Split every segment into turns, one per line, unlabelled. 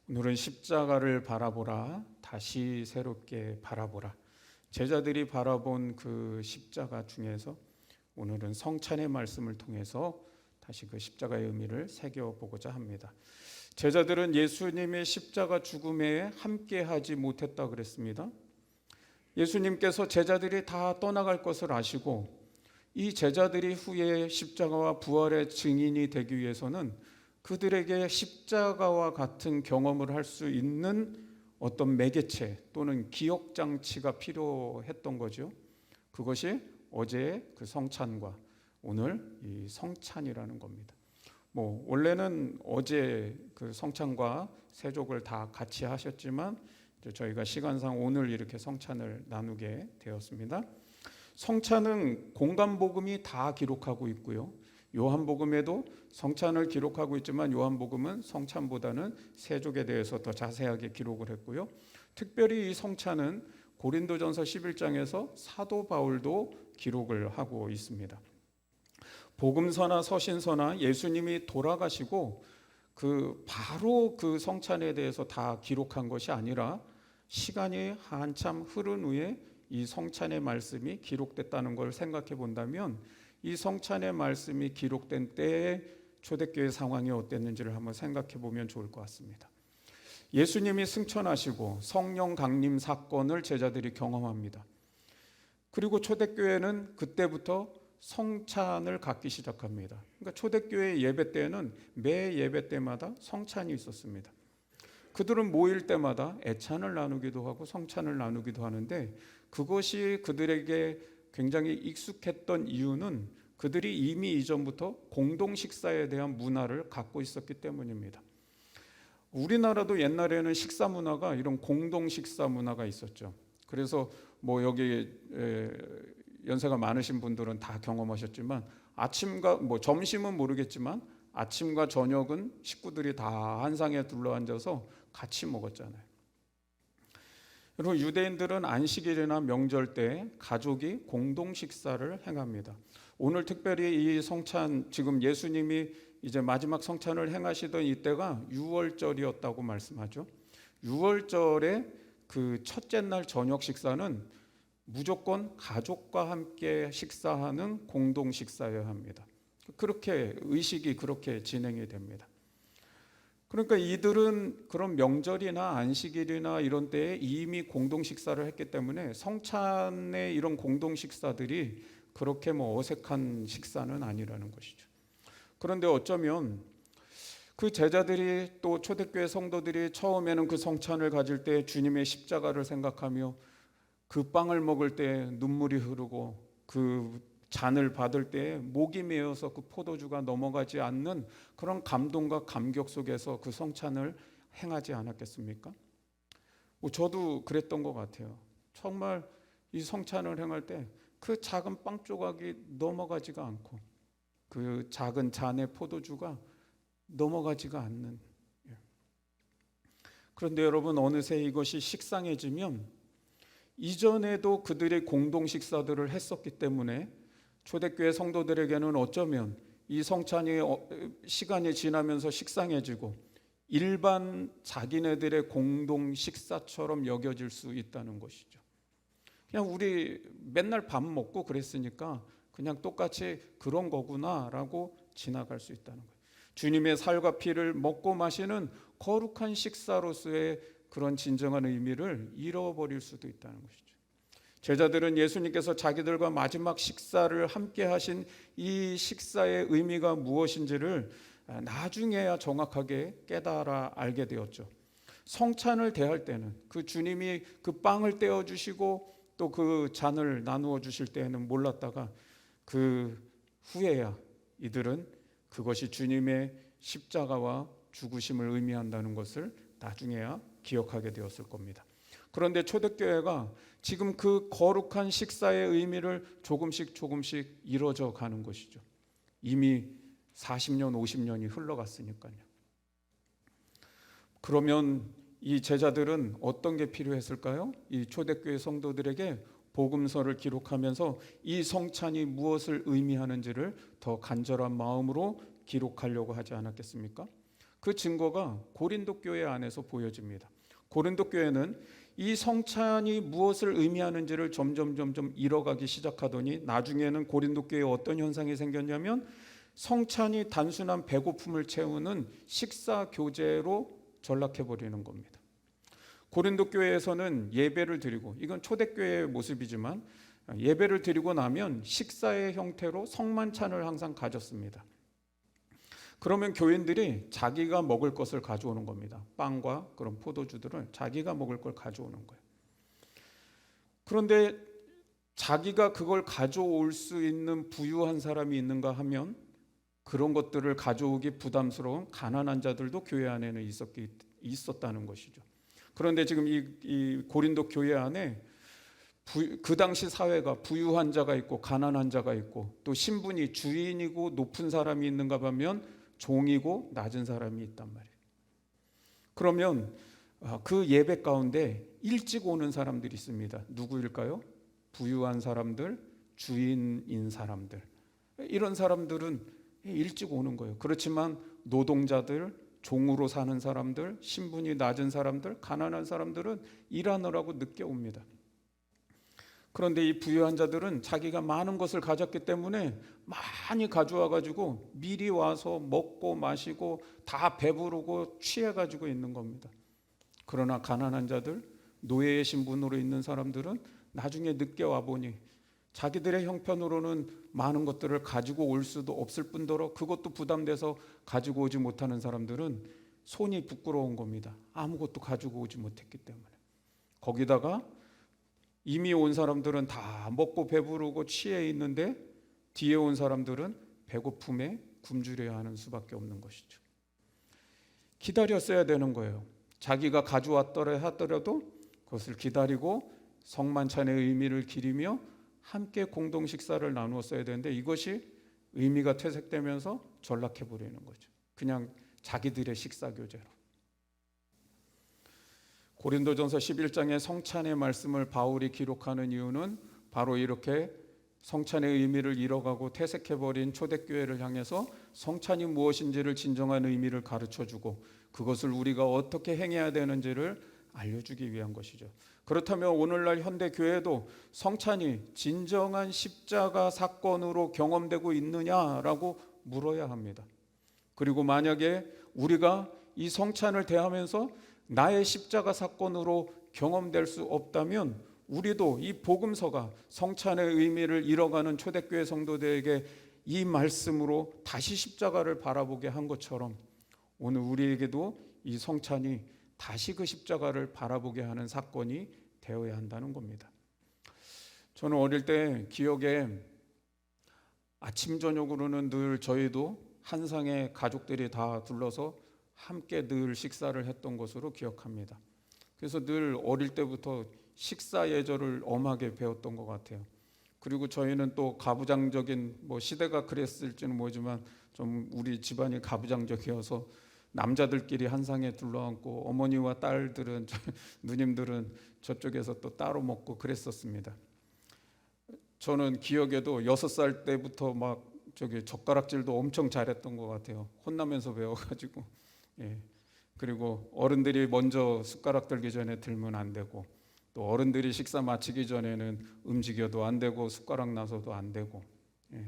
오늘은 십자가를 바라보라, 다시 새롭게 바라보라. 제자들이 바라본 그 십자가 중에서 오늘은 성찬의 말씀을 통해서 다시 그 십자가의 의미를 새겨보고자 합니다. 제자들은 예수님의 십자가 죽음에 함께하지 못했다 그랬습니다. 예수님께서 제자들이 다 떠나갈 것을 아시고 이 제자들이 후에 십자가와 부활의 증인이 되기 위해서는 그들에게 십자가와 같은 경험을 할 수 있는 어떤 매개체 또는 기억장치가 필요했던 거죠. 그것이 어제의 그 성찬과 오늘 이 성찬이라는 겁니다. 원래는 어제 그 성찬과 세족을 다 같이 하셨지만 저희가 시간상 오늘 이렇게 성찬을 나누게 되었습니다. 성찬은 공간복음이 다 기록하고 있고요. 요한복음에도 성찬을 기록하고 있지만 요한복음은 성찬보다는 세족에 대해서 더 자세하게 기록을 했고요. 특별히 이 성찬은 고린도전서 11장에서 사도 바울도 기록을 하고 있습니다. 복음서나 서신서나 예수님이 돌아가시고 바로 그 성찬에 대해서 다 기록한 것이 아니라 시간이 한참 흐른 후에 이 성찬의 말씀이 기록됐다는 걸 생각해 본다면 이 성찬의 말씀이 기록된 때에 초대교회 상황이 어땠는지를 한번 생각해 보면 좋을 것 같습니다. 예수님이 승천하시고 성령 강림 사건을 제자들이 경험합니다. 그리고 초대교회는 그때부터 성찬을 갖기 시작합니다. 그러니까 초대교회 예배 때에는 매 예배 때마다 성찬이 있었습니다. 그들은 모일 때마다 애찬을 나누기도 하고 성찬을 나누기도 하는데 그것이 그들에게 굉장히 익숙했던 이유는 그들이 이미 이전부터 공동 식사에 대한 문화를 갖고 있었기 때문입니다. 우리나라도 옛날에는 식사 문화가 이런 공동 식사 문화가 있었죠. 그래서 여기 연세가 많으신 분들은 다 경험하셨지만 아침과 점심은 모르겠지만 아침과 저녁은 식구들이 다 한 상에 둘러앉아서 같이 먹었잖아요. 여러분, 유대인들은 안식일이나 명절 때 가족이 공동 식사를 행합니다. 오늘 특별히 이 성찬, 지금 예수님이 이제 마지막 성찬을 행하시던 이때가 유월절이었다고 말씀하죠. 유월절에 그 첫째 날 저녁 식사는 무조건 가족과 함께 식사하는 공동 식사여야 합니다. 그렇게 의식이 그렇게 진행이 됩니다. 그러니까 이들은 그런 명절이나 안식일이나 이런 때에 이미 공동 식사를 했기 때문에 성찬의 이런 공동 식사들이 그렇게 어색한 식사는 아니라는 것이죠. 그런데 어쩌면 그 제자들이 또 초대교회 성도들이 처음에는 그 성찬을 가질 때 주님의 십자가를 생각하며 그 빵을 먹을 때 눈물이 흐르고 그 잔을 받을 때 목이 메어서 그 포도주가 넘어가지 않는 그런 감동과 감격 속에서 그 성찬을 행하지 않았겠습니까? 저도 그랬던 것 같아요. 정말 이 성찬을 행할 때 그 작은 빵 조각이 넘어가지가 않고 그 작은 잔의 포도주가 넘어가지가 않는. 그런데 여러분, 어느새 이것이 식상해지면 이전에도 그들이 공동 식사들을 했었기 때문에 초대교회 성도들에게는 어쩌면 이 성찬이 시간이 지나면서 식상해지고 일반 자기네들의 공동 식사처럼 여겨질 수 있다는 것이죠. 그냥 우리 맨날 밥 먹고 그랬으니까 그냥 똑같이 그런 거구나라고 지나갈 수 있다는 거예요. 주님의 살과 피를 먹고 마시는 거룩한 식사로서의 그런 진정한 의미를 잃어버릴 수도 있다는 것이죠. 제자들은 예수님께서 자기들과 마지막 식사를 함께 하신 이 식사의 의미가 무엇인지를 나중에야 정확하게 깨달아 알게 되었죠. 성찬을 대할 때는 그 주님이 그 빵을 떼어주시고 또 그 잔을 나누어 주실 때에는 몰랐다가 그 후에야 이들은 그것이 주님의 십자가와 죽으심을 의미한다는 것을 나중에야 기억하게 되었을 겁니다. 그런데 초대교회가 지금 그 거룩한 식사의 의미를 조금씩 이뤄져 가는 것이죠. 이미 40년, 50년이 흘러갔으니까요. 그러면 이 제자들은 어떤 게 필요했을까요? 이 초대교회 성도들에게 복음서를 기록하면서 이 성찬이 무엇을 의미하는지를 더 간절한 마음으로 기록하려고 하지 않았겠습니까? 그 증거가 고린도 교회 안에서 보여집니다. 고린도 교회는 이 성찬이 무엇을 의미하는지를 점점 잃어가기 시작하더니 나중에는 고린도 교회에 어떤 현상이 생겼냐면 성찬이 단순한 배고픔을 채우는 식사 교제로 전락해버리는 겁니다. 고린도 교회에서는 예배를 드리고, 이건 초대교회의 모습이지만 예배를 드리고 나면 식사의 형태로 성만찬을 항상 가졌습니다. 그러면 교인들이 자기가 먹을 것을 가져오는 겁니다. 빵과 그런 포도주들을 자기가 먹을 걸 가져오는 거예요. 그런데 자기가 그걸 가져올 수 있는 부유한 사람이 있는가 하면 그런 것들을 가져오기 부담스러운 가난한 자들도 교회 안에는 있었다는 것이죠. 그런데 지금 이 고린도 교회 안에 그 당시 사회가 부유한 자가 있고 가난한 자가 있고 또 신분이 주인이고 높은 사람이 있는가 하면 종이고 낮은 사람이 있단 말이에요. 그러면 그 예배 가운데 일찍 오는 사람들이 있습니다. 누구일까요? 부유한 사람들, 주인인 사람들. 이런 사람들은 일찍 오는 거예요. 그렇지만 노동자들, 종으로 사는 사람들, 신분이 낮은 사람들, 가난한 사람들은 일하느라고 늦게 옵니다. 그런데 이 부유한 자들은 자기가 많은 것을 가졌기 때문에 많이 가져와 가지고 미리 와서 먹고 마시고 다 배부르고 취해 가지고 있는 겁니다. 그러나 가난한 자들, 노예의 신분으로 있는 사람들은 나중에 늦게 와 보니 자기들의 형편으로는 많은 것들을 가지고 올 수도 없을 뿐더러 그것도 부담돼서 가지고 오지 못하는 사람들은 손이 부끄러운 겁니다. 아무것도 가지고 오지 못했기 때문에. 거기다가 이미 온 사람들은 다 먹고 배부르고 취해 있는데 뒤에 온 사람들은 배고픔에 굶주려야 하는 수밖에 없는 것이죠. 기다렸어야 되는 거예요. 자기가 가져왔더라 하더라도 그것을 기다리고 성만찬의 의미를 기리며 함께 공동 식사를 나누었어야 되는데 이것이 의미가 퇴색되면서 전락해버리는 거죠. 그냥 자기들의 식사 교제로. 고린도전서 11장의 성찬의 말씀을 바울이 기록하는 이유는 바로 이렇게 성찬의 의미를 잃어가고 퇴색해버린 초대교회를 향해서 성찬이 무엇인지를 진정한 의미를 가르쳐주고 그것을 우리가 어떻게 행해야 되는지를 알려주기 위한 것이죠. 그렇다면 오늘날 현대교회도 성찬이 진정한 십자가 사건으로 경험되고 있느냐라고 물어야 합니다. 그리고 만약에 우리가 이 성찬을 대하면서 나의 십자가 사건으로 경험될 수 없다면 우리도 이 복음서가 성찬의 의미를 잃어가는 초대교회 성도들에게 이 말씀으로 다시 십자가를 바라보게 한 것처럼 오늘 우리에게도 이 성찬이 다시 그 십자가를 바라보게 하는 사건이 되어야 한다는 겁니다. 저는 어릴 때 기억에 아침 저녁으로는 늘 저희도 한 상에 가족들이 다 둘러서 함께 늘 식사를 했던 것으로 기억합니다. 그래서 늘 어릴 때부터 식사 예절을 엄하게 배웠던 것 같아요. 그리고 저희는 또 가부장적인 시대가 그랬을지는 모르지만 좀 우리 집안이 가부장적이어서 남자들끼리 한 상에 둘러앉고 어머니와 딸들은 누님들은 저쪽에서 또 따로 먹고 그랬었습니다. 저는 기억에도 6살 때부터 막 젓가락질도 엄청 잘했던 것 같아요. 혼나면서 배워가지고. 예. 그리고 어른들이 먼저 숟가락 들기 전에 들면 안 되고 또 어른들이 식사 마치기 전에는 움직여도 안 되고 숟가락 나서도 안 되고 예.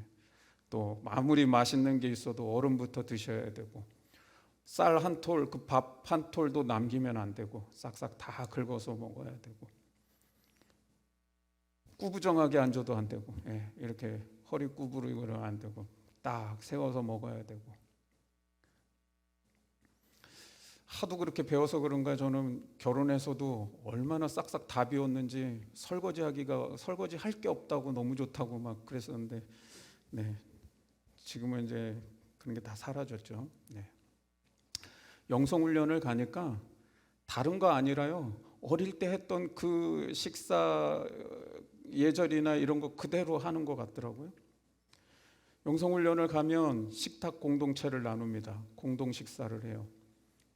또 아무리 맛있는 게 있어도 어른부터 드셔야 되고 쌀 한 톨, 그 밥 한 톨도 남기면 안 되고 싹싹 다 긁어서 먹어야 되고 꾸부정하게 앉아도 안 되고 예. 이렇게 허리 구부리고는 안 되고 딱 세워서 먹어야 되고 하도 그렇게 배워서 그런가 저는 결혼해서도 얼마나 싹싹 다 비웠는지 설거지 할 게 없다고 너무 좋다고 막 그랬었는데 네. 지금은 이제 그런 게 다 사라졌죠. 네. 영성훈련을 가니까 다른 거 아니라요. 어릴 때 했던 그 식사 예절이나 이런 거 그대로 하는 것 같더라고요. 영성훈련을 가면 식탁 공동체를 나눕니다. 공동 식사를 해요.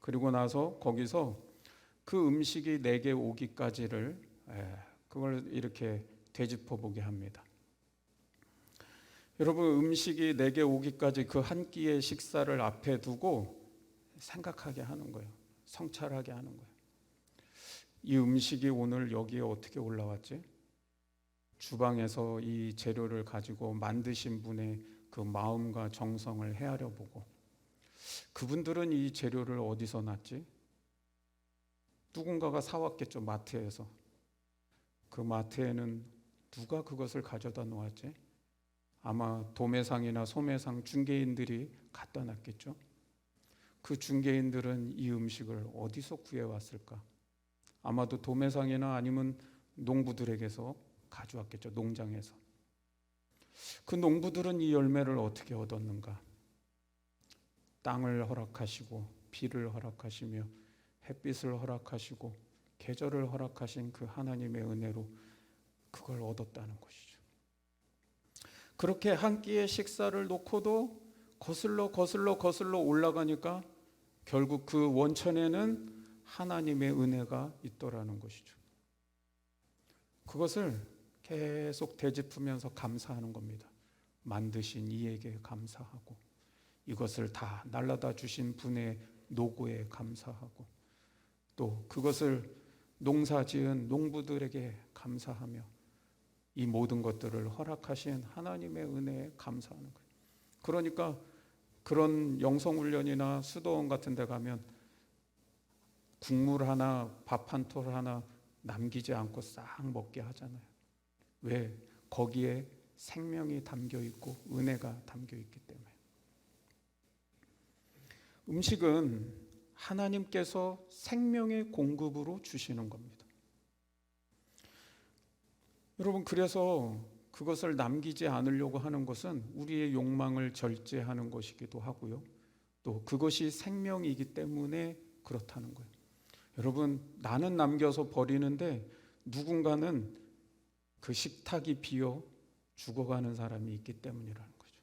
그리고 나서 거기서 그 음식이 내게 오기까지를 그걸 이렇게 되짚어 보게 합니다. 여러분 음식이 내게 오기까지 그 한 끼의 식사를 앞에 두고 생각하게 하는 거예요. 성찰하게 하는 거예요. 이 음식이 오늘 여기에 어떻게 올라왔지? 주방에서 이 재료를 가지고 만드신 분의 그 마음과 정성을 헤아려 보고, 그분들은 이 재료를 어디서 났지? 누군가가 사왔겠죠. 마트에서. 그 마트에는 누가 그것을 가져다 놓았지? 아마 도매상이나 소매상 중개인들이 갖다 놨겠죠. 그 중개인들은 이 음식을 어디서 구해왔을까? 아마도 도매상이나 아니면 농부들에게서 가져왔겠죠. 농장에서. 그 농부들은 이 열매를 어떻게 얻었는가? 땅을 허락하시고 비를 허락하시며 햇빛을 허락하시고 계절을 허락하신 그 하나님의 은혜로 그걸 얻었다는 것이죠. 그렇게 한 끼의 식사를 놓고도 거슬러 올라가니까 결국 그 원천에는 하나님의 은혜가 있더라는 것이죠. 그것을 계속 되짚으면서 감사하는 겁니다. 만드신 이에게 감사하고, 이것을 다 날라다 주신 분의 노고에 감사하고, 또 그것을 농사지은 농부들에게 감사하며 이 모든 것들을 허락하신 하나님의 은혜에 감사하는 거예요. 그러니까 그런 영성훈련이나 수도원 같은 데 가면 국물 하나, 밥 한 톨 하나 남기지 않고 싹 먹게 하잖아요. 왜? 거기에 생명이 담겨 있고 은혜가 담겨 있기 때문에. 음식은 하나님께서 생명의 공급으로 주시는 겁니다. 여러분, 그래서 그것을 남기지 않으려고 하는 것은 우리의 욕망을 절제하는 것이기도 하고요. 또 그것이 생명이기 때문에 그렇다는 거예요. 여러분, 나는 남겨서 버리는데 누군가는 그 식탁이 비어 죽어가는 사람이 있기 때문이라는 거죠.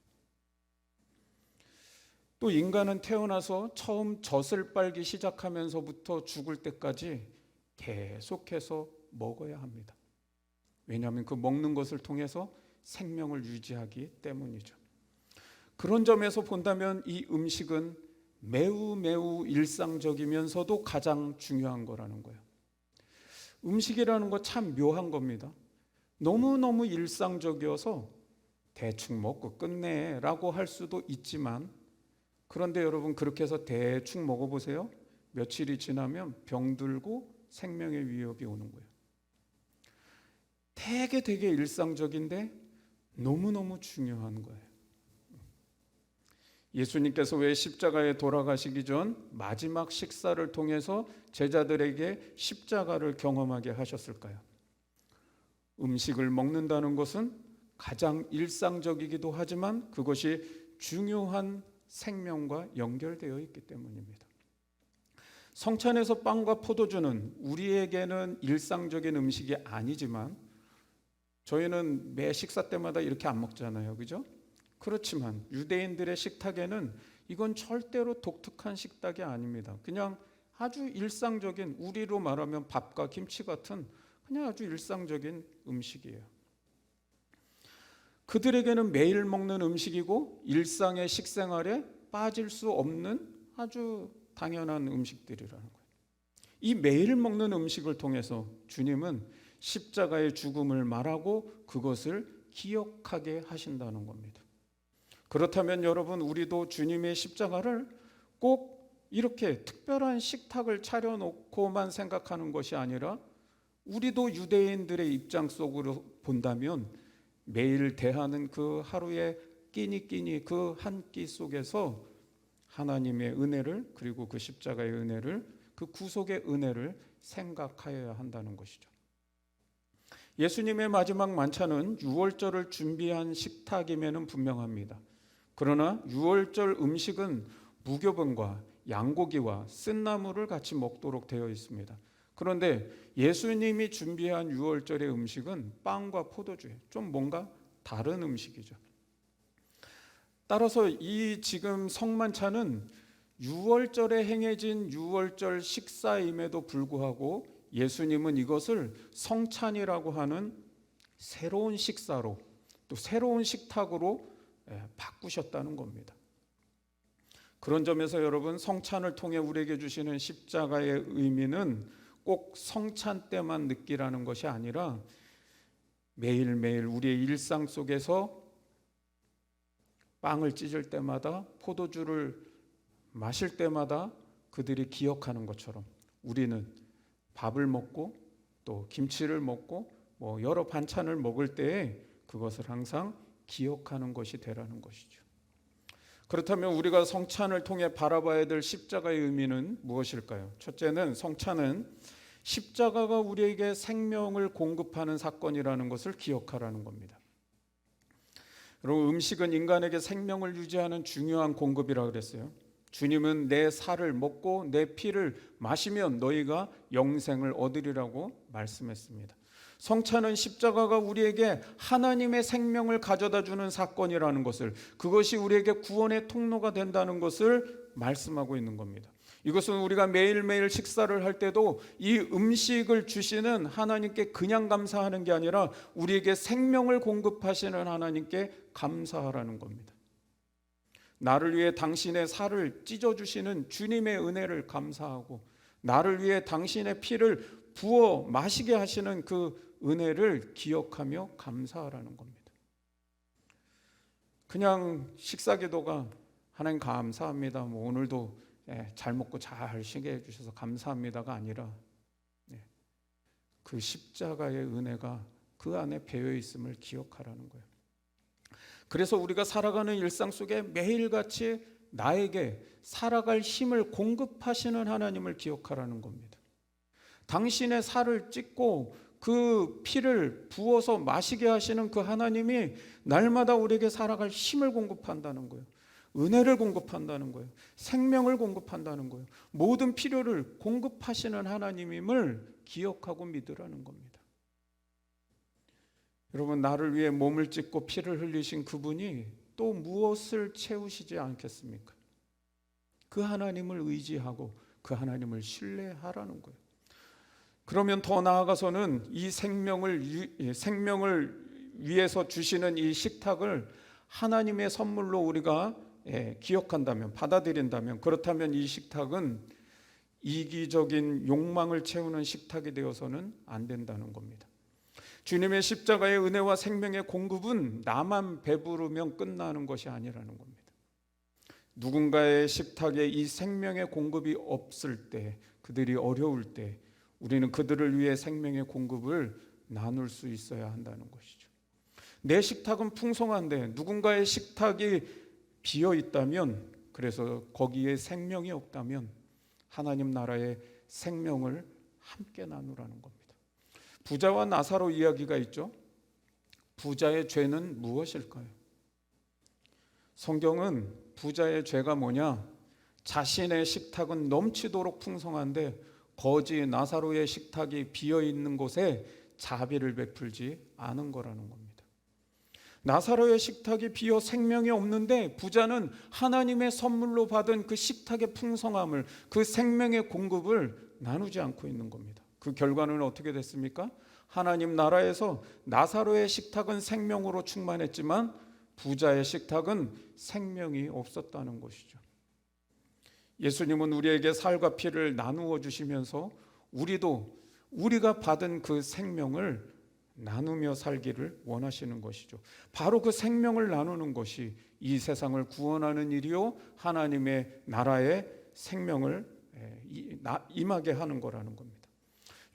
또 인간은 태어나서 처음 젖을 빨기 시작하면서부터 죽을 때까지 계속해서 먹어야 합니다. 왜냐하면 그 먹는 것을 통해서 생명을 유지하기 때문이죠. 그런 점에서 본다면 이 음식은 매우 일상적이면서도 가장 중요한 거라는 거예요. 음식이라는 거 참 묘한 겁니다. 너무너무 일상적이어서 대충 먹고 끝내 라고 할 수도 있지만, 그런데 여러분, 그렇게 해서 대충 먹어보세요. 며칠이 지나면 병들고 생명의 위협이 오는 거예요. 되게 일상적인데 너무너무 중요한 거예요. 예수님께서 왜 십자가에 돌아가시기 전 마지막 식사를 통해서 제자들에게 십자가를 경험하게 하셨을까요? 음식을 먹는다는 것은 가장 일상적이기도 하지만 그것이 중요한 생명과 연결되어 있기 때문입니다. 성찬에서 빵과 포도주는 우리에게는 일상적인 음식이 아니지만, 저희는 매 식사 때마다 이렇게 안 먹잖아요. 그죠? 그렇지만 유대인들의 식탁에는 이건 절대로 독특한 식탁이 아닙니다. 그냥 아주 일상적인, 우리로 말하면 밥과 김치 같은 그냥 아주 일상적인 음식이에요. 그들에게는 매일 먹는 음식이고 일상의 식생활에 빠질 수 없는 아주 당연한 음식들이라는 거예요. 이 매일 먹는 음식을 통해서 주님은 십자가의 죽음을 말하고 그것을 기억하게 하신다는 겁니다. 그렇다면 여러분, 우리도 주님의 십자가를 꼭 이렇게 특별한 식탁을 차려놓고만 생각하는 것이 아니라, 우리도 유대인들의 입장 속으로 본다면 매일 대하는 그 하루의 끼니 그 한 끼 속에서 하나님의 은혜를, 그리고 그 십자가의 은혜를, 그 구속의 은혜를 생각하여야 한다는 것이죠. 예수님의 마지막 만찬은 유월절을 준비한 식탁임에는 분명합니다. 그러나 유월절 음식은 무교병과 양고기와 쓴나물을 같이 먹도록 되어 있습니다. 그런데 예수님이 준비한 유월절의 음식은 빵과 포도주예요. 좀 뭔가 다른 음식이죠. 따라서 이 지금 성만찬은 유월절에 행해진 유월절 식사임에도 불구하고 예수님은 이것을 성찬이라고 하는 새로운 식사로, 또 새로운 식탁으로 바꾸셨다는 겁니다. 그런 점에서 여러분, 성찬을 통해 우리에게 주시는 십자가의 의미는 꼭 성찬 때만 느끼라는 것이 아니라 매일매일 우리의 일상 속에서 빵을 찢을 때마다, 포도주를 마실 때마다 그들이 기억하는 것처럼 우리는 밥을 먹고 또 김치를 먹고 여러 반찬을 먹을 때에 그것을 항상 기억하는 것이 되라는 것이죠. 그렇다면 우리가 성찬을 통해 바라봐야 될 십자가의 의미는 무엇일까요? 첫째는, 성찬은 십자가가 우리에게 생명을 공급하는 사건이라는 것을 기억하라는 겁니다. 여러분, 음식은 인간에게 생명을 유지하는 중요한 공급이라고 그랬어요. 주님은 내 살을 먹고 내 피를 마시면 너희가 영생을 얻으리라고 말씀했습니다. 성찬은 십자가가 우리에게 하나님의 생명을 가져다 주는 사건이라는 것을, 그것이 우리에게 구원의 통로가 된다는 것을 말씀하고 있는 겁니다. 이것은 우리가 매일매일 식사를 할 때도 이 음식을 주시는 하나님께 그냥 감사하는 게 아니라 우리에게 생명을 공급하시는 하나님께 감사하라는 겁니다. 나를 위해 당신의 살을 찢어주시는 주님의 은혜를 감사하고, 나를 위해 당신의 피를 부어 마시게 하시는 그 은혜를 기억하며 감사하라는 겁니다. 그냥 식사기도가 하나님 감사합니다, 오늘도 잘 먹고 잘 쉬게 해주셔서 감사합니다가 아니라 그 십자가의 은혜가 그 안에 배어 있음을 기억하라는 거예요. 그래서 우리가 살아가는 일상 속에 매일같이 나에게 살아갈 힘을 공급하시는 하나님을 기억하라는 겁니다. 당신의 살을 찢고 그 피를 부어서 마시게 하시는 그 하나님이 날마다 우리에게 살아갈 힘을 공급한다는 거예요. 은혜를 공급한다는 거예요. 생명을 공급한다는 거예요. 모든 필요를 공급하시는 하나님임을 기억하고 믿으라는 겁니다. 여러분, 나를 위해 몸을 찢고 피를 흘리신 그분이 또 무엇을 채우시지 않겠습니까? 그 하나님을 의지하고 그 하나님을 신뢰하라는 거예요. 그러면 더 나아가서는 이 생명을 위해서 주시는 이 식탁을 하나님의 선물로 우리가 기억한다면, 받아들인다면, 그렇다면 이 식탁은 이기적인 욕망을 채우는 식탁이 되어서는 안 된다는 겁니다. 주님의 십자가의 은혜와 생명의 공급은 나만 배부르면 끝나는 것이 아니라는 겁니다. 누군가의 식탁에 이 생명의 공급이 없을 때, 그들이 어려울 때 우리는 그들을 위해 생명의 공급을 나눌 수 있어야 한다는 것이죠. 내 식탁은 풍성한데 누군가의 식탁이 비어 있다면, 그래서 거기에 생명이 없다면 하나님 나라의 생명을 함께 나누라는 겁니다. 부자와 나사로 이야기가 있죠. 부자의 죄는 무엇일까요? 성경은 부자의 죄가 뭐냐? 자신의 식탁은 넘치도록 풍성한데 거지 나사로의 식탁이 비어 있는 곳에 자비를 베풀지 않은 거라는 겁니다. 나사로의 식탁이 비어 생명이 없는데 부자는 하나님의 선물로 받은 그 식탁의 풍성함을, 그 생명의 공급을 나누지 않고 있는 겁니다. 그 결과는 어떻게 됐습니까? 하나님 나라에서 나사로의 식탁은 생명으로 충만했지만 부자의 식탁은 생명이 없었다는 것이죠. 예수님은 우리에게 살과 피를 나누어 주시면서 우리가 받은 그 생명을 나누며 살기를 원하시는 것이죠. 바로 그 생명을 나누는 것이 이 세상을 구원하는 일이요, 하나님의 나라의 생명을 임하게 하는 거라는 겁니다.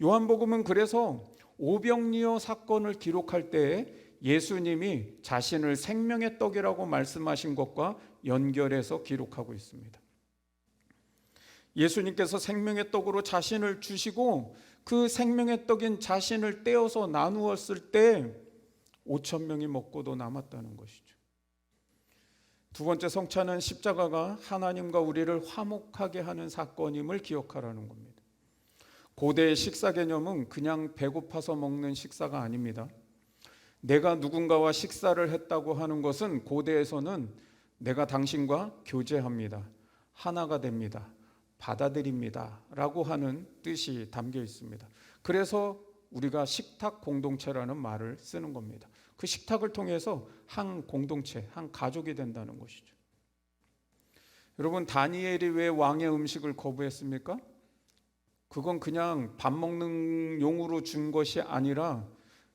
요한복음은 그래서 오병이어 사건을 기록할 때에 예수님이 자신을 생명의 떡이라고 말씀하신 것과 연결해서 기록하고 있습니다. 예수님께서 생명의 떡으로 자신을 주시고 그 생명의 떡인 자신을 떼어서 나누었을 때 5,000명이 먹고도 남았다는 것이죠. 두 번째, 성찬은 십자가가 하나님과 우리를 화목하게 하는 사건임을 기억하라는 겁니다. 고대의 식사 개념은 그냥 배고파서 먹는 식사가 아닙니다. 내가 누군가와 식사를 했다고 하는 것은 고대에서는 내가 당신과 교제합니다, 하나가 됩니다, 받아들입니다 라고 하는 뜻이 담겨 있습니다. 그래서 우리가 식탁 공동체라는 말을 쓰는 겁니다. 그 식탁을 통해서 한 공동체, 한 가족이 된다는 것이죠. 여러분, 다니엘이 왜 왕의 음식을 거부했습니까? 그건 그냥 밥 먹는 용으로 준 것이 아니라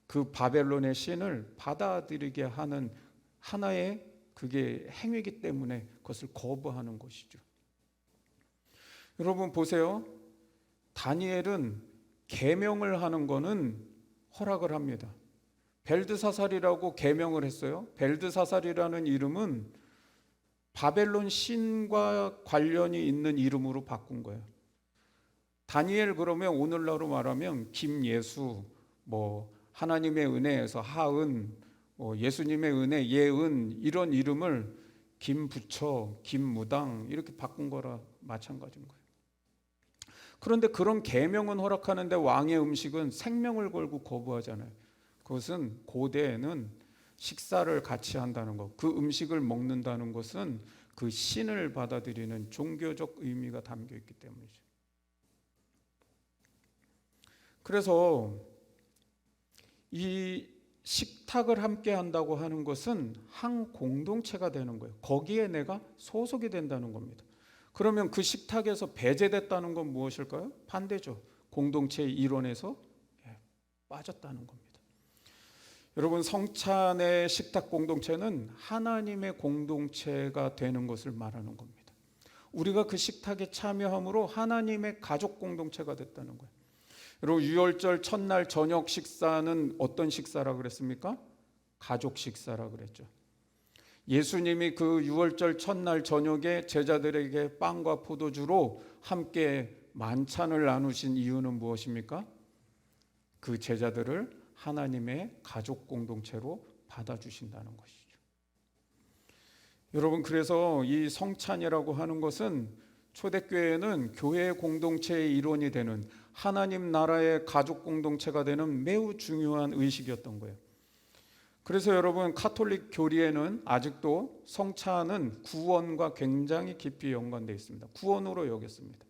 그 바벨론의 신을 받아들이게 하는 하나의 그게 행위이기 때문에 그것을 거부하는 것이죠. 여러분 보세요. 다니엘은 계명을 하는 거는 허락을 합니다. 벨드사살이라고 계명을 했어요. 벨드사살이라는 이름은 바벨론 신과 관련이 있는 이름으로 바꾼 거예요. 다니엘 그러면 오늘날로 말하면 김예수, 뭐 하나님의 은혜에서 하은, 예수님의 은혜 예은 이런 이름을 김부처, 김무당 이렇게 바꾼 거라 마찬가지인 거예요. 그런데 그런 계명은 허락하는데 왕의 음식은 생명을 걸고 거부하잖아요. 그것은 고대에는 식사를 같이 한다는 것, 그 음식을 먹는다는 것은 그 신을 받아들이는 종교적 의미가 담겨 있기 때문이죠. 그래서 이 식탁을 함께 한다고 하는 것은 한 공동체가 되는 거예요. 거기에 내가 소속이 된다는 겁니다. 그러면 그 식탁에서 배제됐다는 건 무엇일까요? 반대죠. 공동체의 일원에서 빠졌다는 겁니다. 여러분, 성찬의 식탁 공동체는 하나님의 공동체가 되는 것을 말하는 겁니다. 우리가 그 식탁에 참여함으로 하나님의 가족 공동체가 됐다는 거예요. 여러분, 유월절 첫날 저녁 식사는 어떤 식사라 그랬습니까? 가족 식사라 그랬죠. 예수님이 그 유월절 첫날 저녁에 제자들에게 빵과 포도주로 함께 만찬을 나누신 이유는 무엇입니까? 그 제자들을 하나님의 가족 공동체로 받아주신다는 것이죠. 여러분, 그래서 이 성찬이라고 하는 것은 초대교회는 교회 공동체의 일원이 되는 하나님 나라의 가족 공동체가 되는 매우 중요한 의식이었던 거예요. 그래서 여러분, 가톨릭 교리에는 아직도 성찬은 구원과 굉장히 깊이 연관되어 있습니다. 구원으로 여겼습니다.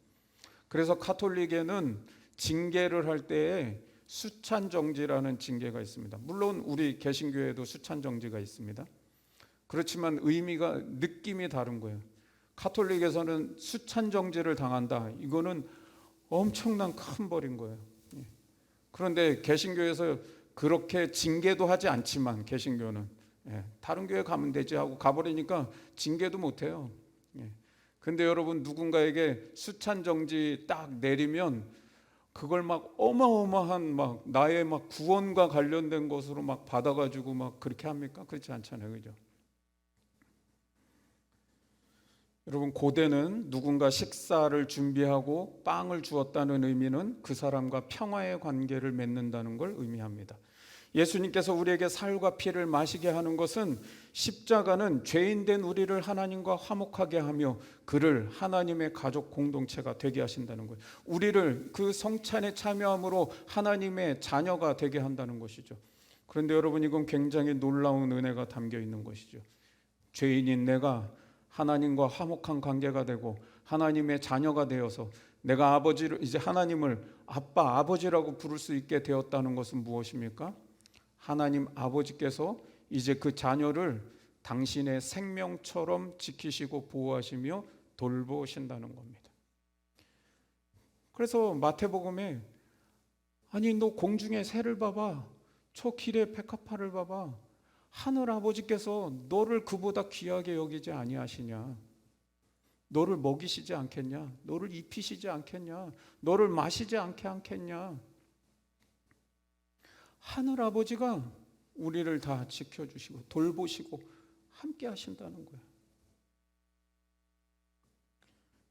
그래서 가톨릭에는 징계를 할 때에 수찬정지라는 징계가 있습니다. 물론 우리 개신교에도 수찬정지가 있습니다. 그렇지만 의미가, 느낌이 다른 거예요. 가톨릭에서는 수찬정지를 당한다. 이거는 엄청난 큰 벌인 거예요. 그런데 개신교에서 그렇게 징계도 하지 않지만, 개신교는 다른 교회 가면 되지 하고 가버리니까 징계도 못해요. 근데 여러분, 누군가에게 수찬정지 딱 내리면 그걸 막 어마어마한 막 나의 막 구원과 관련된 것으로 막 받아가지고 막 그렇게 합니까? 그렇지 않잖아요, 그죠? 여러분, 고대는 누군가 식사를 준비하고 빵을 주었다는 의미는 그 사람과 평화의 관계를 맺는다는 걸 의미합니다. 예수님께서 우리에게 살과 피를 마시게 하는 것은 십자가는 죄인된 우리를 하나님과 화목하게 하며 그를 하나님의 가족 공동체가 되게 하신다는 거예요. 우리를 그 성찬에 참여함으로 하나님의 자녀가 되게 한다는 것이죠. 그런데 여러분, 이건 굉장히 놀라운 은혜가 담겨 있는 것이죠. 죄인인 내가 하나님과 화목한 관계가 되고 하나님의 자녀가 되어서 내가 아버지를, 이제 하나님을 아빠, 아버지라고 부를 수 있게 되었다는 것은 무엇입니까? 하나님 아버지께서 이제 그 자녀를 당신의 생명처럼 지키시고 보호하시며 돌보신다는 겁니다. 그래서 마태복음에, 아니 너 공중의 새를 봐봐, 저 길의 백합화를 봐봐, 하늘 아버지께서 너를 그보다 귀하게 여기지 아니하시냐? 너를 먹이시지 않겠냐? 너를 입히시지 않겠냐? 너를 마시지 않겠냐? 하늘 아버지가 우리를 다 지켜주시고 돌보시고 함께 하신다는 거예요.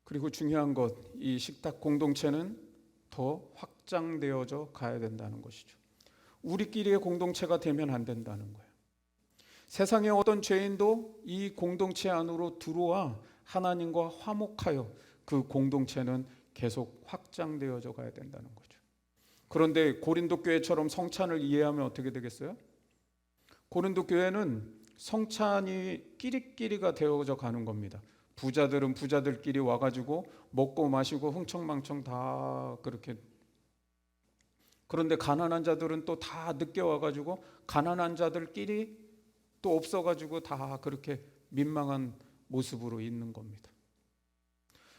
그리고 중요한 것, 이 식탁 공동체는 더 확장되어져 가야 된다는 것이죠. 우리끼리의 공동체가 되면 안 된다는 거예요. 세상의 어떤 죄인도 이 공동체 안으로 들어와 하나님과 화목하여 그 공동체는 계속 확장되어져 가야 된다는 거죠. 그런데 고린도 교회처럼 성찬을 이해하면 어떻게 되겠어요? 고린도 교회는 성찬이 끼리끼리가 되어져 가는 겁니다. 부자들은 부자들끼리 와가지고 먹고 마시고 흥청망청 다 그렇게. 그런데 가난한 자들은 또 다 늦게 와가지고 가난한 자들끼리 또 없어가지고 다 그렇게 민망한 모습으로 있는 겁니다.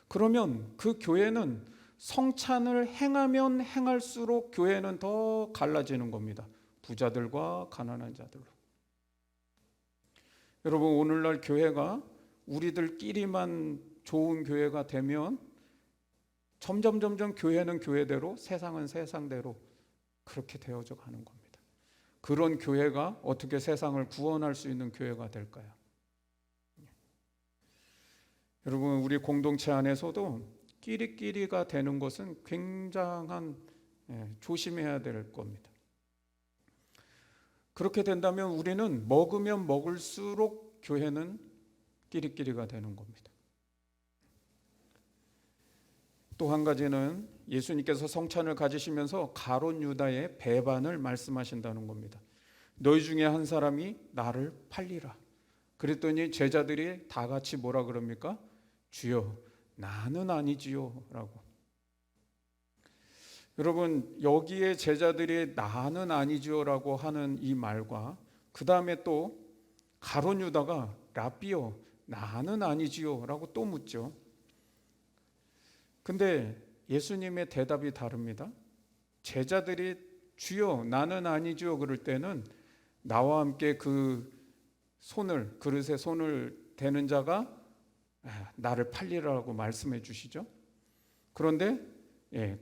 그러면 그 교회는 성찬을 행하면 행할수록 교회는 더 갈라지는 겁니다. 부자들과 가난한 자들로. 여러분, 오늘날 교회가 우리들끼리만 좋은 교회가 되면 점점 교회는 교회대로, 세상은 세상대로 그렇게 되어져 가는 겁니다. 그런 교회가 어떻게 세상을 구원할 수 있는 교회가 될까요? 여러분, 우리 공동체 안에서도 끼리끼리가 되는 것은 굉장한 조심해야 될 겁니다. 그렇게 된다면 우리는 먹으면 먹을수록 교회는 끼리끼리가 되는 겁니다. 또 한 가지는 예수님께서 성찬을 가지시면서 가룟 유다의 배반을 말씀하신다는 겁니다. 너희 중에 한 사람이 나를 팔리라. 그랬더니 제자들이 다 같이 뭐라 그럽니까? 주여, 나는 아니지요 라고. 여러분, 여기에 제자들이 나는 아니지요 라고 하는 이 말과 그 다음에 또 가룟 유다가 라비요, 나는 아니지요 라고 또 묻죠. 근데 예수님의 대답이 다릅니다. 제자들이 주여 나는 아니지요 그럴 때는 나와 함께 그 그릇에 손을 대는 자가 나를 팔리라고 말씀해 주시죠. 그런데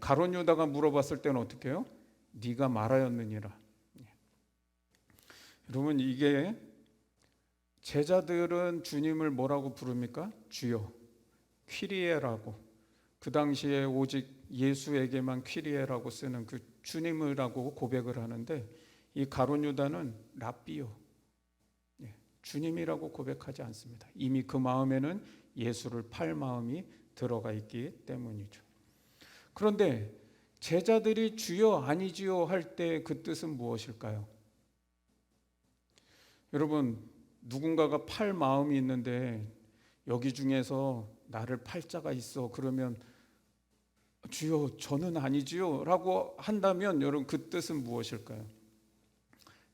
가룟 유다가 물어봤을 때는 어떻게 해요? 네가 말하였느니라. 여러분, 이게 제자들은 주님을 뭐라고 부릅니까? 주여, 퀴리에라고. 그 당시에 오직 예수에게만 퀴리에라고 쓰는 그 주님이라고 고백을 하는데, 이 가룟 유다는 라비요, 주님이라고 고백하지 않습니다. 이미 그 마음에는 예수를 팔 마음이 들어가 있기 때문이죠. 그런데 제자들이 주여 아니지요 할 때 그 뜻은 무엇일까요? 여러분, 누군가가 팔 마음이 있는데 여기 중에서 나를 팔 자가 있어 그러면 주여 저는 아니지요 라고 한다면 여러분 그 뜻은 무엇일까요?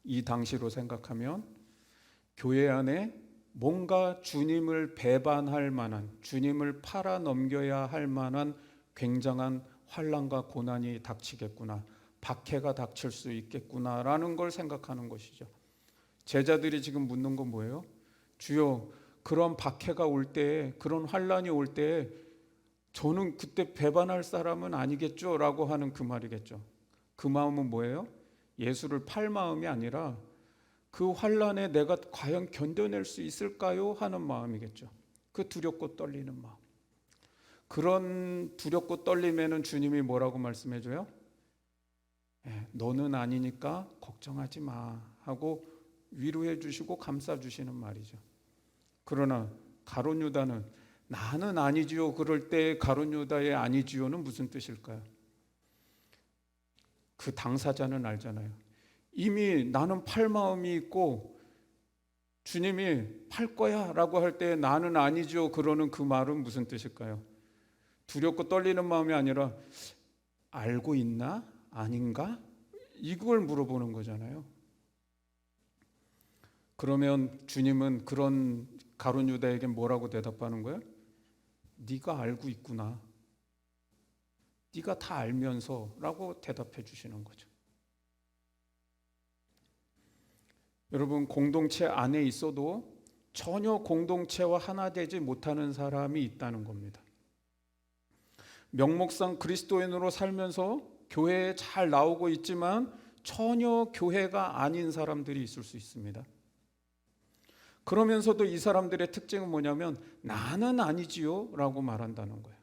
이 당시로 생각하면 교회 안에 뭔가 주님을 배반할 만한, 주님을 팔아 넘겨야 할 만한 굉장한 환난과 고난이 닥치겠구나, 박해가 닥칠 수 있겠구나라는 걸 생각하는 것이죠. 제자들이 지금 묻는 건 뭐예요? 주여, 그런 박해가 올 때, 그런 환난이 올 때 저는 그때 배반할 사람은 아니겠죠? 라고 하는 그 말이겠죠. 그 마음은 뭐예요? 예수를 팔 마음이 아니라 그 환난에 내가 과연 견뎌낼 수 있을까요? 하는 마음이겠죠. 그 두렵고 떨리는 마음. 그런 두렵고 떨림에는 주님이 뭐라고 말씀해줘요? 너는 아니니까 걱정하지 마 하고 위로해 주시고 감싸 주시는 말이죠. 그러나 가룟 유다는 나는 아니지요 그럴 때 가룟 유다의 아니지요는 무슨 뜻일까요? 그 당사자는 알잖아요. 이미 나는 팔 마음이 있고 주님이 팔 거야 라고 할 때 나는 아니지요 그러는 그 말은 무슨 뜻일까요? 두렵고 떨리는 마음이 아니라 알고 있나? 아닌가? 이걸 물어보는 거잖아요. 그러면 주님은 그런 가룟 유다에게 뭐라고 대답하는 거예요? 네가 알고 있구나. 네가 다 알면서 라고 대답해 주시는 거죠. 여러분, 공동체 안에 있어도 전혀 공동체와 하나 되지 못하는 사람이 있다는 겁니다. 명목상 그리스도인으로 살면서 교회에 잘 나오고 있지만 전혀 교회가 아닌 사람들이 있을 수 있습니다. 그러면서도 이 사람들의 특징은 뭐냐면 나는 아니지요 라고 말한다는 거예요.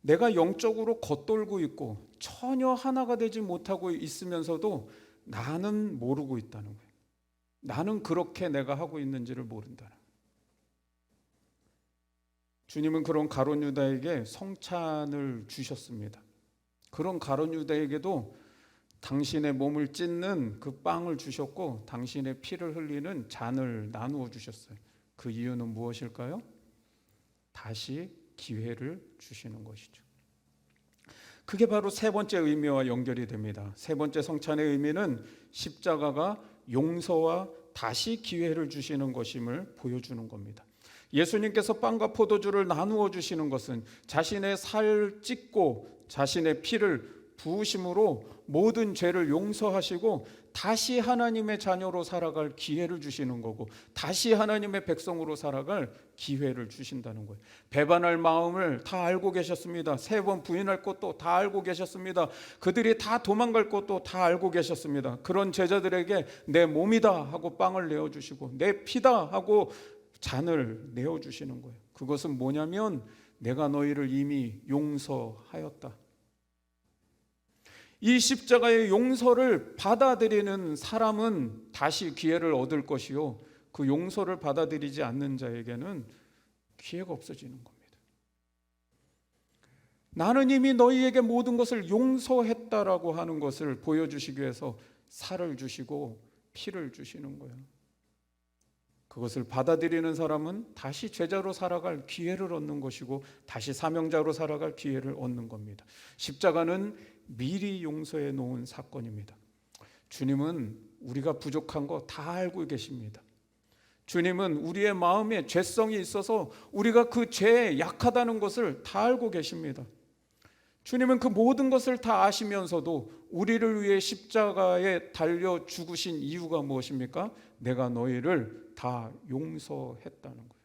내가 영적으로 겉돌고 있고 전혀 하나가 되지 못하고 있으면서도 나는 모르고 있다는 거예요. 나는 그렇게 내가 하고 있는지를 모른다는 거예요. 주님은 그런 가룟 유다에게 성찬을 주셨습니다. 그런 가룟 유다에게도 당신의 몸을 찢는 그 빵을 주셨고 당신의 피를 흘리는 잔을 나누어 주셨어요. 그 이유는 무엇일까요? 다시 기회를 주시는 것이죠. 그게 바로 세 번째 의미와 연결이 됩니다. 세 번째 성찬의 의미는 십자가가 용서와 다시 기회를 주시는 것임을 보여주는 겁니다. 예수님께서 빵과 포도주를 나누어 주시는 것은 자신의 살 찢고 자신의 피를 부으심으로 모든 죄를 용서하시고 다시 하나님의 자녀로 살아갈 기회를 주시는 거고, 다시 하나님의 백성으로 살아갈 기회를 주신다는 거예요. 배반할 마음을 다 알고 계셨습니다. 3번 부인할 것도 다 알고 계셨습니다. 그들이 다 도망갈 것도 다 알고 계셨습니다. 그런 제자들에게 내 몸이다 하고 빵을 내어주시고 내 피다 하고 잔을 내어주시는 거예요. 그것은 뭐냐면 내가 너희를 이미 용서하였다. 이 십자가의 용서를 받아들이는 사람은 다시 기회를 얻을 것이요, 그 용서를 받아들이지 않는 자에게는 기회가 없어지는 겁니다. 나는 이미 너희에게 모든 것을 용서했다라고 하는 것을 보여주시기 위해서 살을 주시고 피를 주시는 거예요. 그것을 받아들이는 사람은 다시 제자로 살아갈 기회를 얻는 것이고 다시 사명자로 살아갈 기회를 얻는 겁니다. 십자가는 미리 용서해 놓은 사건입니다. 주님은 우리가 부족한 거 다 알고 계십니다. 주님은 우리의 마음에 죄성이 있어서 우리가 그 죄에 약하다는 것을 다 알고 계십니다. 주님은 그 모든 것을 다 아시면서도 우리를 위해 십자가에 달려 죽으신 이유가 무엇입니까? 내가 너희를 다 용서했다는 거예요.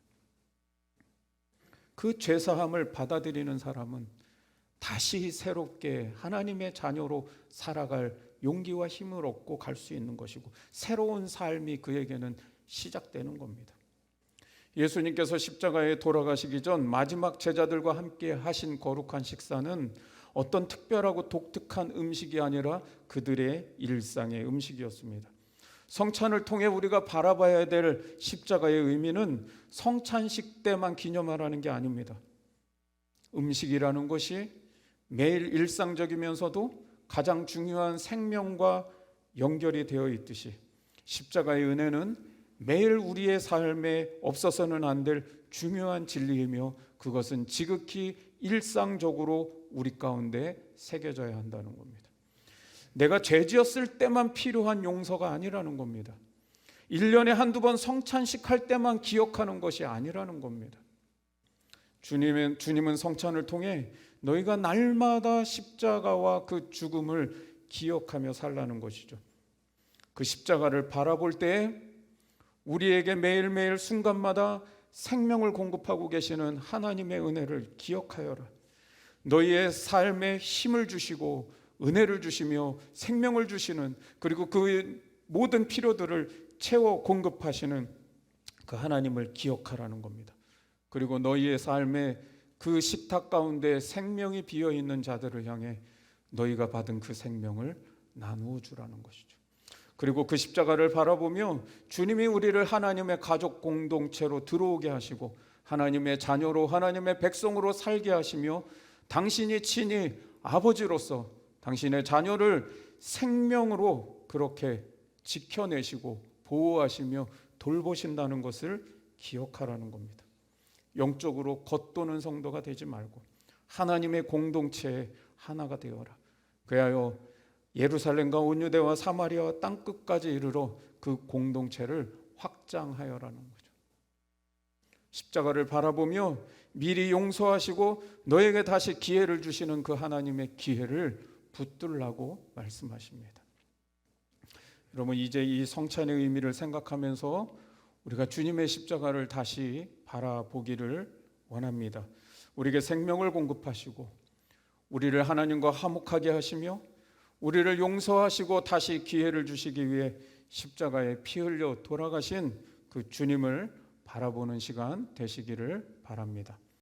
그 죄사함을 받아들이는 사람은 다시 새롭게 하나님의 자녀로 살아갈 용기와 힘을 얻고 갈 수 있는 것이고, 새로운 삶이 그에게는 시작되는 겁니다. 예수님께서 십자가에 돌아가시기 전 마지막 제자들과 함께 하신 거룩한 식사는 어떤 특별하고 독특한 음식이 아니라 그들의 일상의 음식이었습니다. 성찬을 통해 우리가 바라봐야 될 십자가의 의미는 성찬식 때만 기념하라는 게 아닙니다. 음식이라는 것이 매일 일상적이면서도 가장 중요한 생명과 연결이 되어 있듯이, 십자가의 은혜는 매일 우리의 삶에 없어서는 안 될 중요한 진리이며, 그것은 지극히 일상적으로 우리 가운데 새겨져야 한다는 겁니다. 내가 죄 지었을 때만 필요한 용서가 아니라는 겁니다. 1년에 한두 번 성찬식 할 때만 기억하는 것이 아니라는 겁니다. 주님은 성찬을 통해 너희가 날마다 십자가와 그 죽음을 기억하며 살라는 것이죠. 그 십자가를 바라볼 때 우리에게 매일매일 순간마다 생명을 공급하고 계시는 하나님의 은혜를 기억하여라. 너희의 삶에 힘을 주시고 은혜를 주시며 생명을 주시는, 그리고 그 모든 필요들을 채워 공급하시는 그 하나님을 기억하라는 겁니다. 그리고 너희의 삶에 그 식탁 가운데 생명이 비어있는 자들을 향해 너희가 받은 그 생명을 나누어 주라는 것이죠. 그리고 그 십자가를 바라보며 주님이 우리를 하나님의 가족 공동체로 들어오게 하시고 하나님의 자녀로, 하나님의 백성으로 살게 하시며, 당신이 친히 아버지로서 당신의 자녀를 생명으로 그렇게 지켜내시고 보호하시며 돌보신다는 것을 기억하라는 겁니다. 영적으로 겉도는 성도가 되지 말고 하나님의 공동체에 하나가 되어라. 그리하여 예루살렘과 온 유대와 사마리아 땅끝까지 이르러 그 공동체를 확장하여라는 거죠. 십자가를 바라보며 미리 용서하시고 너에게 다시 기회를 주시는 그 하나님의 기회를 붙들라고 말씀하십니다. 여러분, 이제 이 성찬의 의미를 생각하면서 우리가 주님의 십자가를 다시 바라보기를 원합니다. 우리에게 생명을 공급하시고 우리를 하나님과 화목하게 하시며 우리를 용서하시고 다시 기회를 주시기 위해 십자가에 피 흘려 돌아가신 그 주님을 바라보는 시간 되시기를 바랍니다.